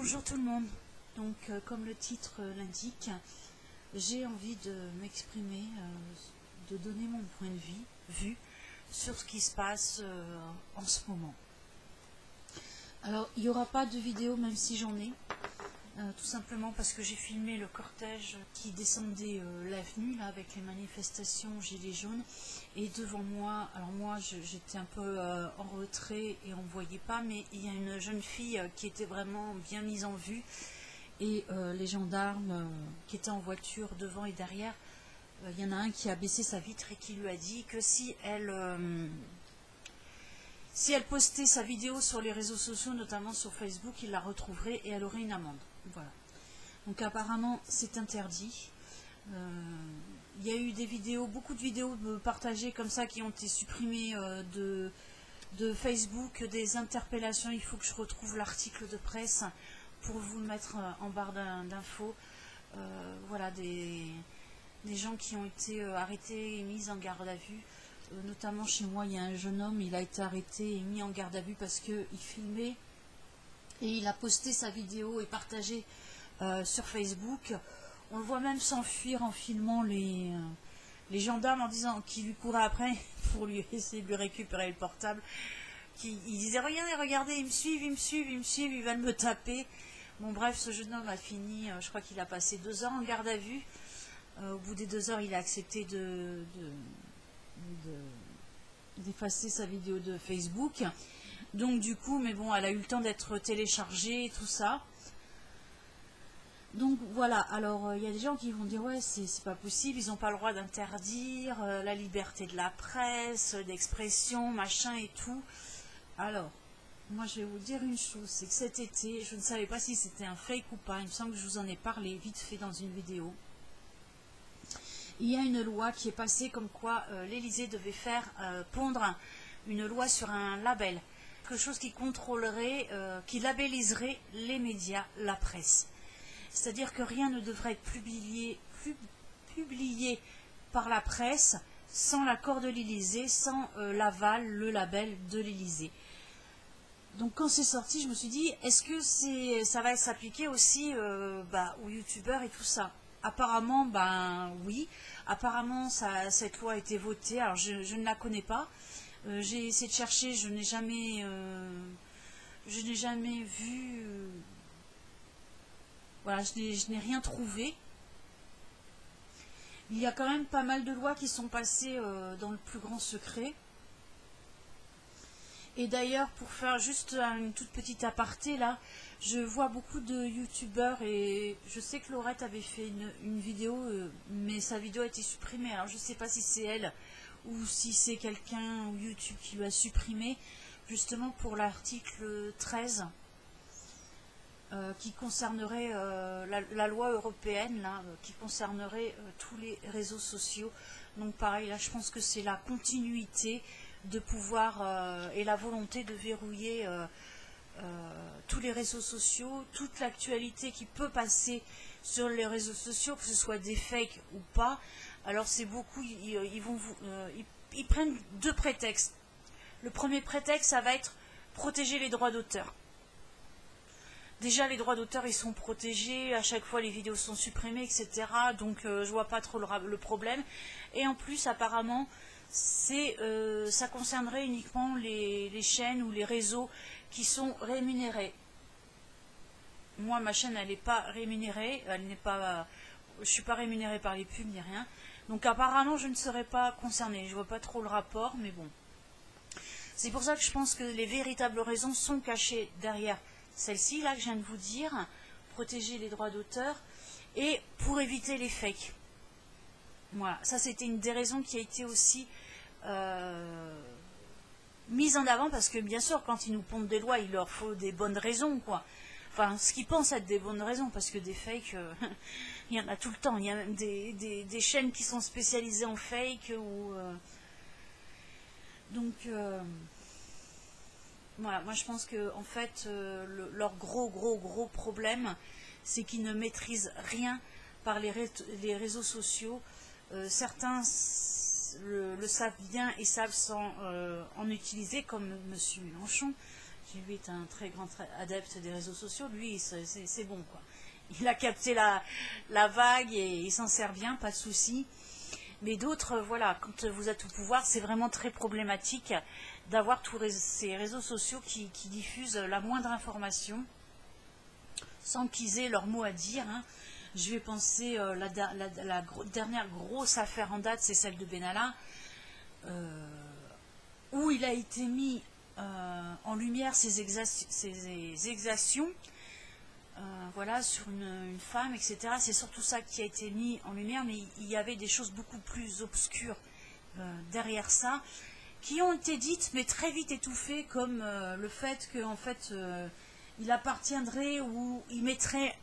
Bonjour tout le monde. Donc comme le titre l'indique, j'ai envie de m'exprimer, de donner mon point de vue sur ce qui se passe en ce moment. Alors il n'y aura pas de vidéo même si j'en ai, tout simplement parce que j'ai filmé le cortège qui descendait l'avenue là avec les manifestations gilets jaunes, et devant moi, alors moi j'étais un peu en retrait et on ne voyait pas, mais il y a une jeune fille qui était vraiment bien mise en vue, et les gendarmes qui étaient en voiture devant et derrière, il y en a un qui a baissé sa vitre et qui lui a dit que si elle postait sa vidéo sur les réseaux sociaux, notamment sur Facebook, il la retrouverait et elle aurait une amende. Voilà. Donc apparemment c'est interdit. Il y a eu des vidéos, beaucoup de vidéos partagées comme ça qui ont été supprimées de Facebook, des interpellations. Il faut que je retrouve l'article de presse pour vous le mettre en barre d'infos. Voilà, des gens qui ont été arrêtés et mis en garde à vue. Notamment chez moi, il y a un jeune homme, il a été arrêté et mis en garde à vue parce qu'il filmait et il a posté sa vidéo et partagé sur Facebook. On le voit même s'enfuir en filmant les gendarmes en disant qu'ils lui couraient après pour lui essayer de lui récupérer le portable. Il disait regardez, ils me suivent, ils veulent me taper. Bon bref, ce jeune homme a fini, je crois qu'il a passé 2 heures en garde à vue. Au bout des 2 heures, il a accepté d'effacer sa vidéo de Facebook. Donc du coup, mais bon, elle a eu le temps d'être téléchargée et tout ça. Donc voilà, alors il y a des gens qui vont dire ouais, c'est pas possible, ils n'ont pas le droit d'interdire la liberté de la presse, d'expression, machin et tout. Alors, moi je vais vous dire une chose, c'est que cet été, je ne savais pas si c'était un fake ou pas, il me semble que je vous en ai parlé vite fait dans une vidéo. Il y a une loi qui est passée comme quoi l'Élysée devait faire pondre une loi sur un label, quelque chose qui contrôlerait, qui labelliserait les médias, la presse. C'est-à-dire que rien ne devrait être publié par la presse sans l'accord de l'Élysée, sans l'aval, le label de l'Élysée. Donc quand c'est sorti, je me suis dit, est-ce que ça va s'appliquer aussi aux youtubeurs et tout ça? Apparemment, oui. Apparemment, cette loi a été votée. Alors, je ne la connais pas. J'ai essayé de chercher, je n'ai jamais vu... voilà, je n'ai rien trouvé. Il y a quand même pas mal de lois qui sont passées dans le plus grand secret. Et d'ailleurs, pour faire juste une toute petite aparté là, je vois beaucoup de youtubeurs et je sais que Laurette avait fait une vidéo, mais sa vidéo a été supprimée. Alors je ne sais pas si c'est elle ou si c'est quelqu'un ou YouTube qui l'a supprimé, justement pour l'article 13 qui concernerait la loi européenne là, qui concernerait tous les réseaux sociaux. Donc pareil, là je pense que c'est la continuité de pouvoir et la volonté de verrouiller tous les réseaux sociaux, toute l'actualité qui peut passer sur les réseaux sociaux, que ce soit des fakes ou pas. Alors c'est beaucoup, ils prennent 2 prétextes. Le premier prétexte, ça va être protéger les droits d'auteur. Déjà, les droits d'auteur, ils sont protégés, à chaque fois les vidéos sont supprimées, etc. Donc je vois pas trop le problème. Et en plus, apparemment, ça concernerait uniquement les chaînes ou les réseaux qui sont rémunérés. Moi, ma chaîne, elle n'est pas rémunérée, je suis pas rémunérée par les pubs ni rien. Donc apparemment, je ne serais pas concernée. Je vois pas trop le rapport, mais bon. C'est pour ça que je pense que les véritables raisons sont cachées derrière celle-ci, là, que je viens de vous dire, protéger les droits d'auteur, et pour éviter les fakes. Voilà, ça c'était une des raisons qui a été aussi mise en avant, parce que bien sûr, quand ils nous pondent des lois, il leur faut des bonnes raisons, quoi. Enfin, ce qu'ils pensent être des bonnes raisons, parce que des fakes, il y en a tout le temps. Il y a même des chaînes qui sont spécialisées en fake, donc... voilà, moi je pense que en fait leur gros problème, c'est qu'ils ne maîtrisent rien par les réseaux sociaux. Certains le savent bien et savent en utiliser, comme M. Mélenchon, lui est un très grand adepte des réseaux sociaux, lui c'est bon quoi. Il a capté la vague et il s'en sert bien, pas de souci. Mais d'autres, voilà, quand vous êtes au pouvoir, c'est vraiment très problématique d'avoir tous ces réseaux sociaux qui diffusent la moindre information sans qu'ils aient leur mot à dire. Hein. Je vais penser, la dernière grosse affaire en date, c'est celle de Benalla, où il a été mis en lumière ses exactions, voilà, sur une femme, etc. C'est surtout ça qui a été mis en lumière, mais il y avait des choses beaucoup plus obscures derrière ça, qui ont été dites, mais très vite étouffées, comme le fait qu'en fait, il appartiendrait ou il mettrait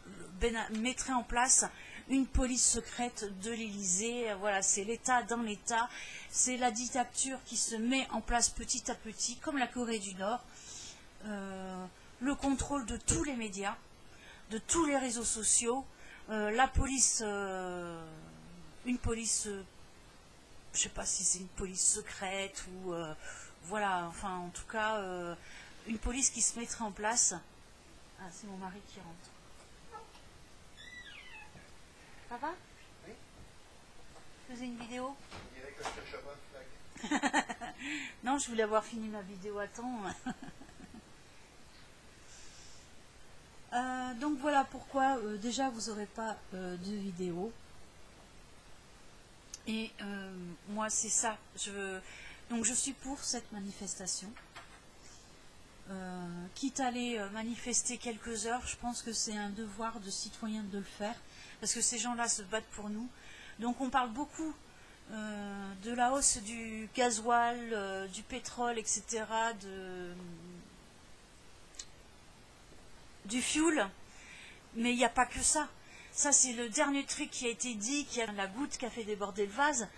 en place une police secrète de l'Élysée. Voilà, c'est l'État dans l'État, c'est la dictature qui se met en place petit à petit, comme la Corée du Nord, le contrôle de tous les médias, de tous les réseaux sociaux, la police, une police, je ne sais pas si c'est une police secrète ou voilà, enfin en tout cas une police qui se mettrait en place. Ah, c'est mon mari qui rentre. Ça va? Oui. Je faisais une vidéo. On dirait que je cherche un flag. Non, je voulais avoir fini ma vidéo à temps. Donc voilà pourquoi déjà vous n'aurez pas de vidéo. Et moi c'est ça. Donc je suis pour cette manifestation. Quitte à aller manifester quelques heures, je pense que c'est un devoir de citoyen de le faire. Parce que ces gens-là se battent pour nous. Donc on parle beaucoup de la hausse du gasoil, du pétrole, etc., du fuel, mais il n'y a pas que ça. Ça, c'est le dernier truc qui a été dit, qui a la goutte qui a fait déborder le vase,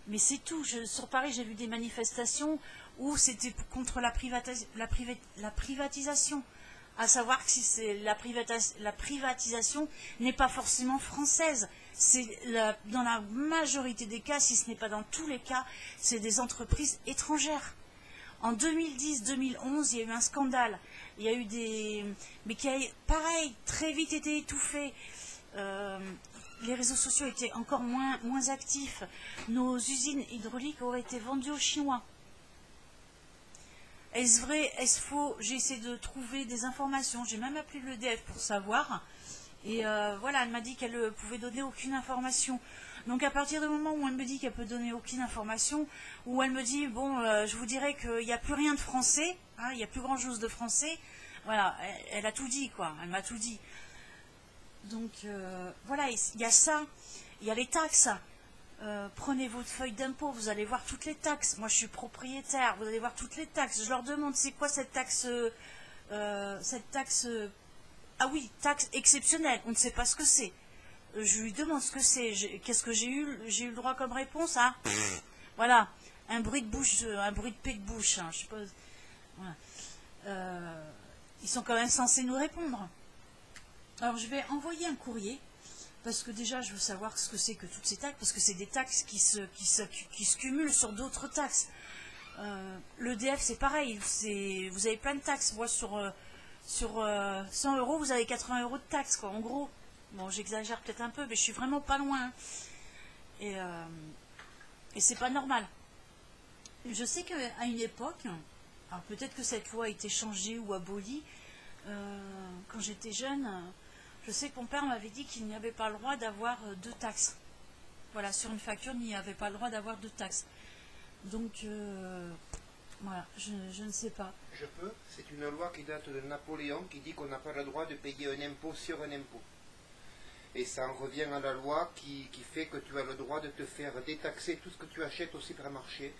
mais c'est tout. Sur Paris, j'ai vu des manifestations où c'était contre la privatisation, à savoir que si c'est la privatisation n'est pas forcément française. Dans la majorité des cas, si ce n'est pas dans tous les cas, c'est des entreprises étrangères. En 2010-2011, il y a eu un scandale. Il y a eu mais qui a, pareil, très vite été étouffé. Les réseaux sociaux étaient encore moins actifs. Nos usines hydrauliques auraient été vendues aux Chinois. Est-ce vrai? Est-ce faux? J'ai essayé de trouver des informations. J'ai même appelé l'EDF pour savoir. Et voilà, elle m'a dit qu'elle ne pouvait donner aucune information. Donc à partir du moment où elle me dit qu'elle peut donner aucune information, où elle me dit, bon, je vous dirais qu'il n'y a plus rien de français, hein, il n'y a plus grand-chose de français, voilà, elle a tout dit, quoi, elle m'a tout dit. Donc voilà, il y a ça, il y a les taxes. Prenez votre feuille d'impôt, vous allez voir toutes les taxes. Moi je suis propriétaire, vous allez voir toutes les taxes. Je leur demande, c'est quoi cette taxe ah oui, taxe exceptionnelle, on ne sait pas ce que c'est. Je lui demande ce que c'est. Qu'est-ce que j'ai eu? J'ai eu le droit comme réponse, hein? Voilà, un bruit de bouche, un bruit de paix de bouche. Hein, je sais pas. Voilà. Ils sont quand même censés nous répondre. Alors je vais envoyer un courrier, parce que déjà je veux savoir ce que c'est que toutes ces taxes, parce que c'est des taxes qui se cumulent sur d'autres taxes. L'EDF c'est pareil, vous avez plein de taxes. Moi sur 100 euros, vous avez 80 euros de taxes, quoi, en gros. Bon, j'exagère peut-être un peu, mais je suis vraiment pas loin. Hein. Et c'est pas normal. Je sais qu'à une époque, alors peut-être que cette loi a été changée ou abolie, quand j'étais jeune, je sais que mon père m'avait dit qu'il n'y avait pas le droit d'avoir deux taxes. Voilà, sur une facture, il n'y avait pas le droit d'avoir deux taxes. Donc, voilà, je ne sais pas. Je peux. C'est une loi qui date de Napoléon qui dit qu'on n'a pas le droit de payer un impôt sur un impôt. Et ça en revient à la loi qui fait que tu as le droit de te faire détaxer tout ce que tu achètes au supermarché,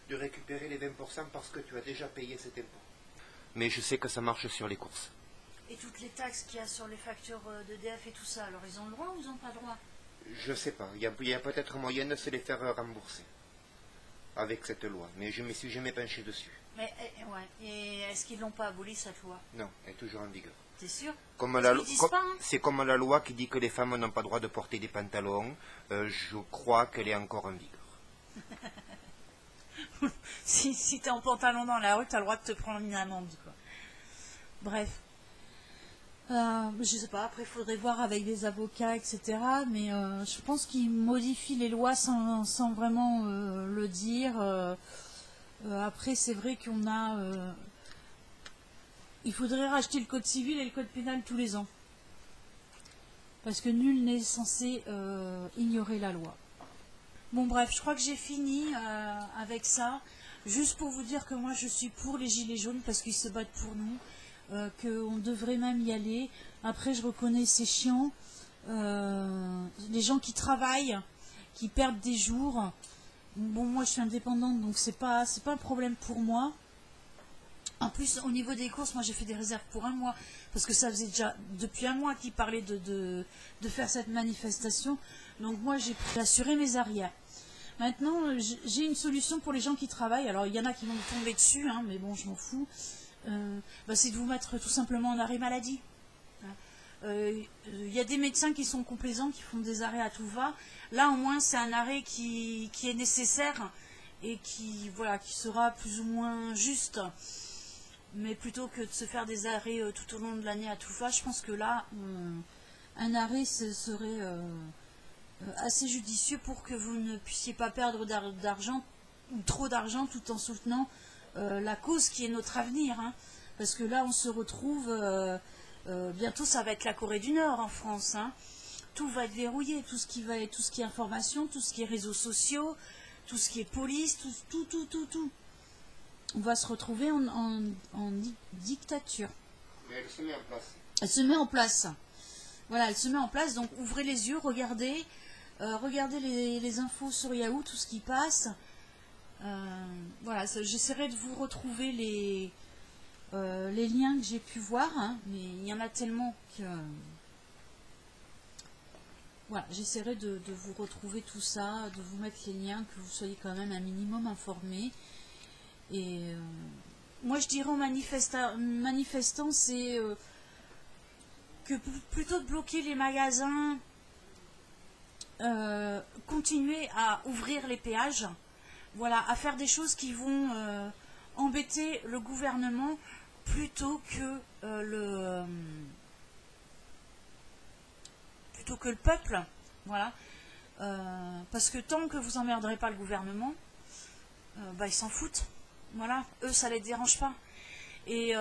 de récupérer les 20% parce que tu as déjà payé cet impôt. Mais je sais que ça marche sur les courses. Et toutes les taxes qu'il y a sur les factures d'EDF et tout ça, alors ils ont le droit ou ils n'ont pas le droit? Je sais pas. Il y a peut-être moyen de se les faire rembourser avec cette loi, mais je me suis jamais penché dessus. Mais ouais. Et est-ce qu'ils l'ont pas aboli cette loi? Non, elle est toujours en vigueur. T'es sûr? C'est comme la loi qui dit que les femmes n'ont pas le droit de porter des pantalons. Je crois qu'elle est encore en vigueur. Si t'es en pantalon dans la rue, t'as le droit de te prendre une amende, quoi. Bref. Je sais pas, après il faudrait voir avec des avocats, etc. Mais je pense qu'ils modifient les lois sans vraiment le dire. Après, c'est vrai qu'on a... il faudrait racheter le code civil et le code pénal tous les ans. Parce que nul n'est censé ignorer la loi. Bon bref, je crois que j'ai fini avec ça. Juste pour vous dire que moi je suis pour les gilets jaunes parce qu'ils se battent pour nous. Qu'on devrait même y aller. Après je reconnais c'est chiant. Les gens qui travaillent, qui perdent des jours. Bon moi je suis indépendante donc c'est pas un problème pour moi. En plus, au niveau des courses, moi j'ai fait des réserves pour un mois, parce que ça faisait déjà depuis un mois qu'ils parlaient de faire cette manifestation. Donc moi j'ai assuré mes arrières. Maintenant, j'ai une solution pour les gens qui travaillent. Alors il y en a qui vont me tomber dessus, hein, mais bon, je m'en fous. C'est de vous mettre tout simplement en arrêt maladie. Il y a des médecins qui sont complaisants, qui font des arrêts à tout va. Là au moins c'est un arrêt qui est nécessaire et qui sera plus ou moins juste. Mais plutôt que de se faire des arrêts tout au long de l'année à tout va, je pense que là, un arrêt ce serait assez judicieux pour que vous ne puissiez pas perdre d'argent ou trop d'argent tout en soutenant la cause qui est notre avenir. Hein. Parce que là, on se retrouve, bientôt ça va être la Corée du Nord en France. Hein. Tout va être verrouillé, tout ce qui est information, tout ce qui est réseaux sociaux, tout ce qui est police, tout. On va se retrouver en dictature. Mais elle se met en place. Elle se met en place. Voilà, elle se met en place. Donc ouvrez les yeux, regardez. Regardez les infos sur Yahoo, tout ce qui passe. Voilà, j'essaierai de vous retrouver les liens que j'ai pu voir. Hein, mais il y en a tellement que... Voilà, j'essaierai de vous retrouver tout ça, de vous mettre les liens, que vous soyez quand même un minimum informés. Et moi je dirais aux manifestants, c'est que plutôt de bloquer les magasins, continuer à ouvrir les péages, voilà, à faire des choses qui vont embêter le gouvernement plutôt que le peuple, voilà, parce que tant que vous emmerderez pas le gouvernement, ils s'en foutent. Voilà, eux ça les dérange pas. Et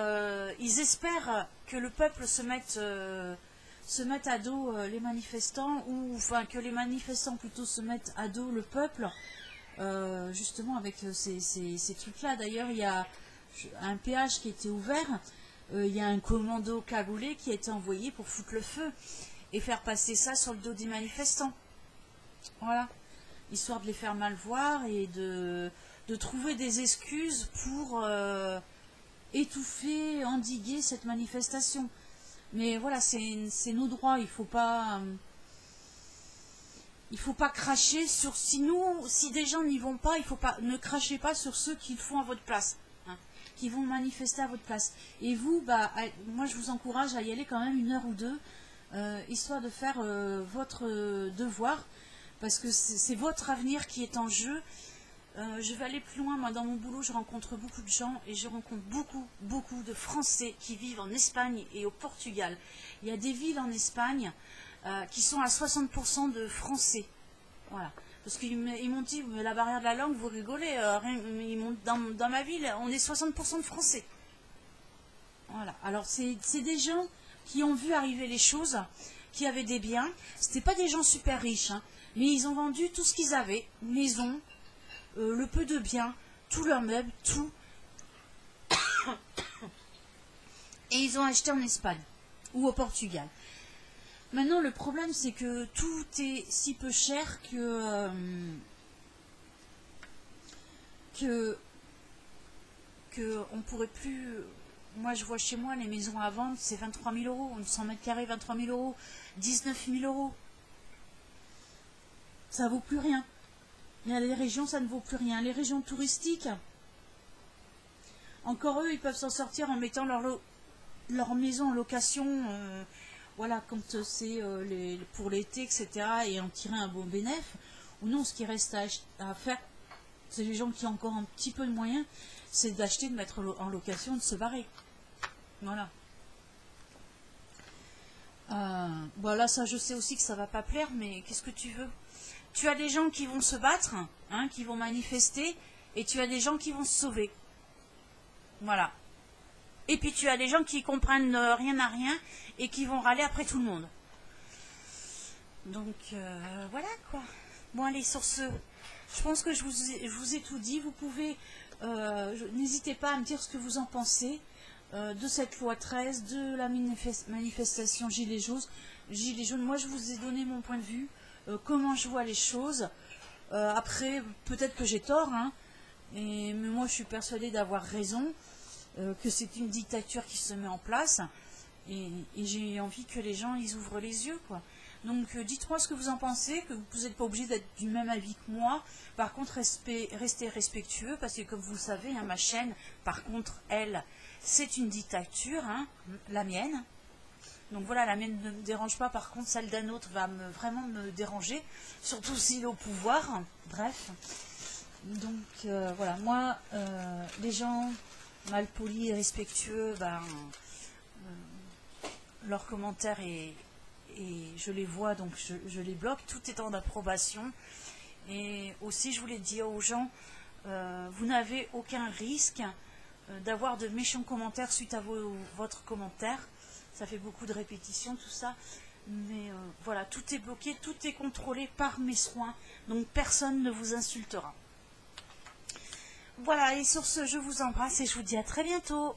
ils espèrent que le peuple se mette à dos les manifestants, ou enfin que les manifestants plutôt se mettent à dos le peuple, justement avec ces trucs-là. D'ailleurs, il y a un péage qui a été ouvert, il y a un commando cagoulé qui a été envoyé pour foutre le feu et faire passer ça sur le dos des manifestants. Voilà, histoire de les faire mal voir et de trouver des excuses pour étouffer, endiguer cette manifestation. Mais voilà, c'est nos droits, il faut pas cracher sur... Si des gens n'y vont pas, ne crachez pas sur ceux qui le font à votre place, hein, qui vont manifester à votre place. Et vous, moi je vous encourage à y aller quand même 1 heure ou 2, histoire de faire votre devoir, parce que c'est votre avenir qui est en jeu. Je vais aller plus loin. Moi, dans mon boulot, je rencontre beaucoup de gens et je rencontre beaucoup de Français qui vivent en Espagne et au Portugal. Il y a des villes en Espagne qui sont à 60% de Français. Voilà. Parce qu'ils m'ont dit, mais la barrière de la langue, vous rigolez. Dans ma ville, on est 60% de Français. Voilà. Alors, c'est des gens qui ont vu arriver les choses, qui avaient des biens. C'était pas des gens super riches, hein, mais ils ont vendu tout ce qu'ils avaient, maison, le peu de biens, tous leurs meubles, tout. Et ils ont acheté en Espagne ou au Portugal. Maintenant, le problème, c'est que tout est si peu cher que on pourrait plus... Moi, je vois chez moi, les maisons à vendre, c'est 23 000 euros. 100 mètres carrés, 23 000 euros. 19 000 euros. Ça vaut plus rien. Il y a les régions, ça ne vaut plus rien. Les régions touristiques, encore eux, ils peuvent s'en sortir en mettant leur maison en location, voilà, quand c'est pour l'été, etc., et en tirer un bon bénéfice. Ou non, ce qui reste à faire, c'est les gens qui ont encore un petit peu de moyens, c'est d'acheter, de mettre en location, de se barrer. Voilà. Voilà, ça je sais aussi que ça va pas plaire, mais qu'est-ce que tu veux? Tu as des gens qui vont se battre, hein, qui vont manifester, et tu as des gens qui vont se sauver. Voilà. Et puis tu as des gens qui comprennent rien à rien et qui vont râler après tout le monde. Donc voilà quoi. Bon allez, sur ce, je pense que je vous ai tout dit. Vous pouvez, n'hésitez pas à me dire ce que vous en pensez de cette loi 13, de la manifestation Gilets jaunes. Moi je vous ai donné mon point de vue, comment je vois les choses. Après, peut-être que j'ai tort, hein, mais moi je suis persuadée d'avoir raison, que c'est une dictature qui se met en place, et j'ai envie que les gens ils ouvrent les yeux, quoi. Donc dites-moi ce que vous en pensez, que vous n'êtes pas obligé d'être du même avis que moi. Par contre, restez respectueux, parce que comme vous le savez, hein, ma chaîne, par contre, elle, c'est une dictature, hein, la mienne. Donc voilà, la mienne ne me dérange pas, par contre celle d'un autre va vraiment me déranger, surtout s'il est au pouvoir, bref. Donc voilà, moi, les gens malpolis et respectueux, ben, leurs commentaires et je les vois, donc je les bloque, tout est en approbation. Et aussi je voulais dire aux gens, vous n'avez aucun risque d'avoir de méchants commentaires suite à votre commentaire. Ça fait beaucoup de répétitions tout ça, mais voilà, tout est bloqué, tout est contrôlé par mes soins, donc personne ne vous insultera. Voilà, et sur ce, je vous embrasse et je vous dis à très bientôt.